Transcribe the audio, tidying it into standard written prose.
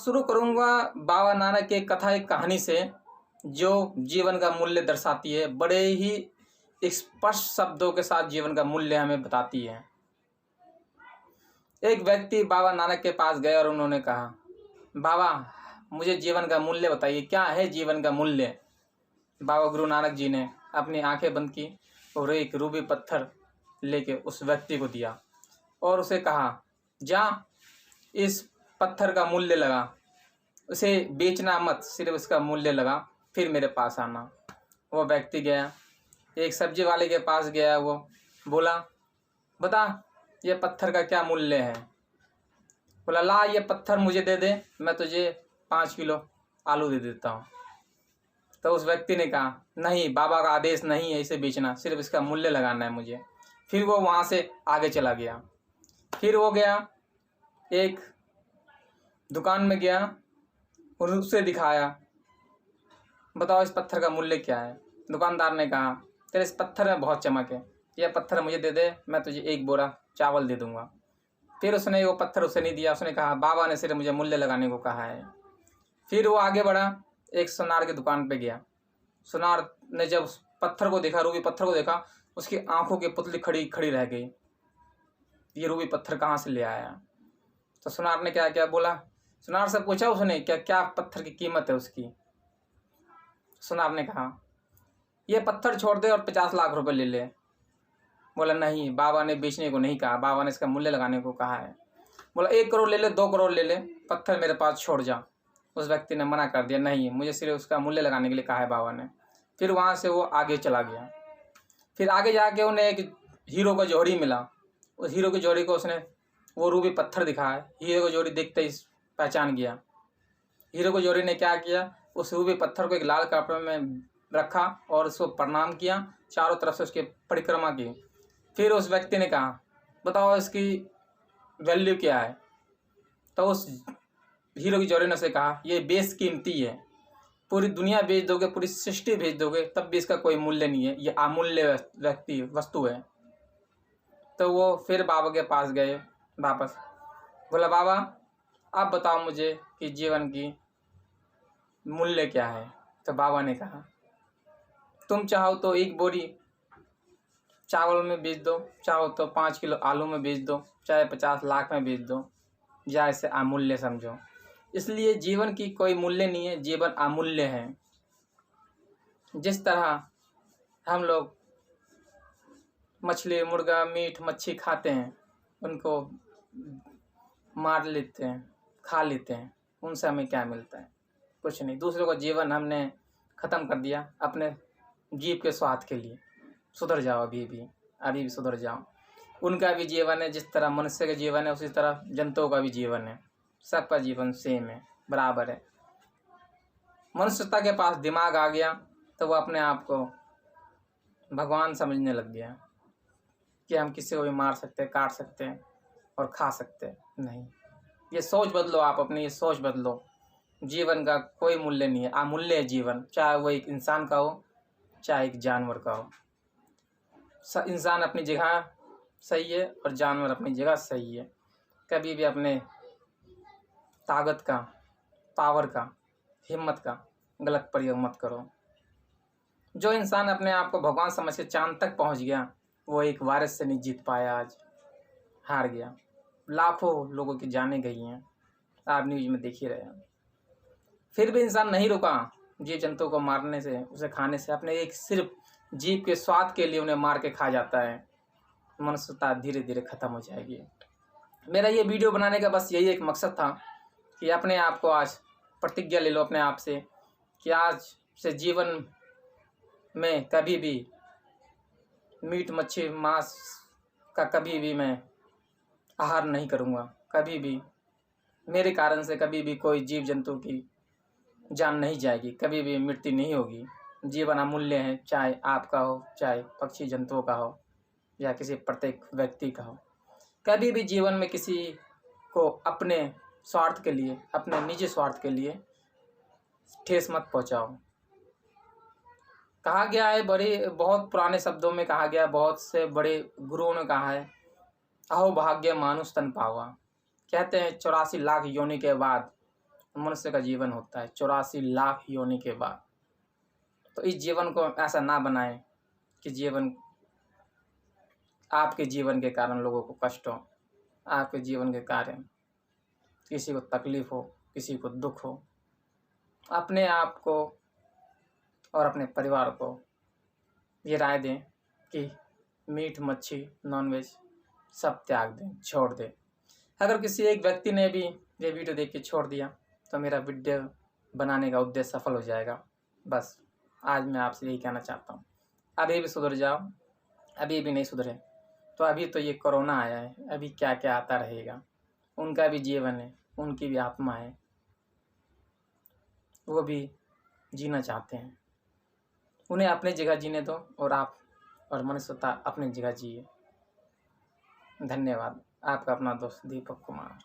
शुरू करूँगा बाबा नानक की एक कथा, एक कहानी से जो जीवन का मूल्य दर्शाती है। बड़े ही स्पष्ट शब्दों के साथ जीवन का मूल्य हमें बताती है। एक व्यक्ति बाबा नानक के पास गए और उन्होंने कहा, बाबा मुझे जीवन का मूल्य बताइए, क्या है जीवन का मूल्य। बाबा गुरु नानक जी ने अपनी आंखें बंद की और एक रूबी पत्थर लेके उस व्यक्ति को दिया और उसे कहा, जा इस पत्थर का मूल्य लगा, उसे बेचना मत, सिर्फ उसका मूल्य लगा, फिर मेरे पास आना। वो व्यक्ति गया, एक सब्जी वाले के पास गया, वो बोला, बता ये पत्थर का क्या मूल्य है। बोला, ला ये पत्थर मुझे दे दे, मैं तुझे 5 किलो आलू दे देता हूँ। तो उस व्यक्ति ने कहा, नहीं, बाबा का आदेश नहीं है इसे बेचना, सिर्फ इसका मूल्य लगाना है मुझे। फिर वो वहाँ से आगे चला गया। फिर वो गया, एक दुकान में गया और उससे दिखाया, बताओ इस पत्थर का मूल्य क्या है। दुकानदार ने कहा, तेरे इस पत्थर में बहुत चमक है, यह पत्थर मुझे दे दे, मैं तुझे 1 बोरा चावल दे दूंगा। फिर उसने वो पत्थर उसे नहीं दिया। उसने कहा, बाबा ने सिर्फ मुझे मूल्य लगाने को कहा है। फिर वो आगे बढ़ा, एक सुनार की दुकान पे गया। सुनार ने जब उस पत्थर को देखा, रूबी पत्थर को देखा, उसकी आंखों की पुतली खड़ी खड़ी रह गई, ये रूबी पत्थर कहाँ से ले आया। तो सुनार ने क्या क्या बोला, सुनार से पूछा उसने, क्या क्या पत्थर की कीमत है उसकी। सुनार ने कहा, ये पत्थर छोड़ दे और 50 लाख रुपए ले ले। बोला, नहीं, बाबा ने बेचने को नहीं कहा, बाबा ने इसका मूल्य लगाने को कहा है। बोला, 1 करोड़ ले ले, 2 करोड़ ले ले, पत्थर मेरे पास छोड़ जा। उस व्यक्ति ने मना कर दिया, नहीं, मुझे सिर्फ उसका मूल्य लगाने के लिए कहा है बाबा ने। फिर वहाँ से वो आगे चला गया। फिर आगे जाके उन्हें एक हीरो का जौहरी मिला। उस हीरो की जौहरी को उसने वो रूबी पत्थर दिखाया। हीरो को जौहरी देखते ही पहचान गया। हीरो को जौहरी ने क्या किया, उस रूबी पत्थर को एक लाल कपड़े में रखा और उसको प्रणाम किया, चारों तरफ से उसकी परिक्रमा की। फिर उस व्यक्ति ने कहा, बताओ इसकी वैल्यू क्या है। तो उस हीरो की जौहरी ने उसे कहा, ये बेशकीमती है, पूरी दुनिया बेच दोगे, पूरी सृष्टि बेच दोगे, तब भी इसका कोई मूल्य नहीं है, ये अमूल्य वस्तु है। तो वो फिर बाबा के पास गए वापस। बोला, बाबा आप बताओ मुझे कि जीवन की मूल्य क्या है। तो बाबा ने कहा, तुम चाहो तो 1 बोरी चावल में बेच दो, चाहो तो 5 किलो आलू में बेच दो, चाहे 50 लाख में बेच दो, या इसे अमूल्य समझो। इसलिए जीवन की कोई मूल्य नहीं है, जीवन अमूल्य है। जिस तरह हम लोग मछली, मुर्गा, मीट, मच्छी खाते हैं, उनको मार लेते हैं, खा लेते हैं, उनसे हमें क्या मिलता है, कुछ नहीं। दूसरों का जीवन हमने ख़त्म कर दिया अपने जीभ के स्वाद के लिए। सुधर जाओ, अभी भी सुधर जाओ। उनका भी जीवन है, जिस तरह मनुष्य का जीवन है उसी तरह जंतुओं का भी जीवन है। सबका जीवन सेम है, बराबर है। मनुष्यता के पास दिमाग आ गया तो वो अपने आप को भगवान समझने लग गया कि हम किसी को भी मार सकते हैं, काट सकते हैं और खा सकते हैं। नहीं, ये सोच बदलो, आप अपनी ये सोच बदलो। जीवन का कोई मूल्य नहीं है, अमूल्य है जीवन, चाहे वो एक इंसान का हो, चाहे एक जानवर का हो। इंसान अपनी जगह सही है और जानवर अपनी जगह सही है। कभी भी अपने ताकत का, पावर का, हिम्मत का गलत प्रयोग मत करो। जो इंसान अपने आप को भगवान समझ के चांद तक पहुंच गया, वो एक वायरस से नहीं जीत पाया, आज हार गया। लाखों लोगों की जानें गई हैं, आप न्यूज़ में देख ही रहे हैं। फिर भी इंसान नहीं रुका जीव जंतु को मारने से, उसे खाने से। अपने एक सिर्फ जीभ के स्वाद के लिए उन्हें मार के खा जाता है। मनुष्यता धीरे धीरे ख़त्म हो जाएगी। मेरा ये वीडियो बनाने का बस यही एक मकसद था कि अपने आप को आज प्रतिज्ञा ले लो अपने आप से कि आज से जीवन में कभी भी मीट, मच्छी, मांस का कभी भी मैं आहार नहीं करूँगा। कभी भी मेरे कारण से कभी भी कोई जीव जंतु की जान नहीं जाएगी, कभी भी मृत्यु नहीं होगी। जीवन अमूल्य है, चाहे आपका हो, चाहे पक्षी जंतुओं का हो, या किसी प्रत्येक व्यक्ति का हो। कभी भी जीवन में किसी को अपने स्वार्थ के लिए, अपने निजी स्वार्थ के लिए ठेस मत पहुंचाओ। कहा गया है, बहुत पुराने शब्दों में कहा गया, बहुत से बड़े गुरुओं ने कहा है, अहो भाग्य मानुष तन पावा। कहते हैं 84 लाख योनि के बाद मनुष्य का जीवन होता है 84 लाख योनि के बाद। तो इस जीवन को ऐसा ना बनाएं कि जीवन आपके जीवन के कारण लोगों को कष्ट हो, आपके जीवन के कारण किसी को तकलीफ हो, किसी को दुख हो। अपने आप को और अपने परिवार को ये राय दें कि मीट मच्छी नॉनवेज सब त्याग दें, छोड़ दें। अगर किसी एक व्यक्ति ने भी ये वीडियो देख के छोड़ दिया तो मेरा वीडियो बनाने का उद्देश्य सफल हो जाएगा। बस आज मैं आपसे यही कहना चाहता हूँ, अभी भी सुधर जाओ। अभी भी नहीं सुधरे तो अभी तो ये कोरोना आया है, अभी क्या क्या आता रहेगा। उनका भी जीवन है, उनकी भी आत्मा है, वो भी जीना चाहते हैं। उन्हें अपनी जगह जीने दो और आप और मनुष्यता अपनी जगह जिए। धन्यवाद। आपका अपना दोस्त दीपक कुमार।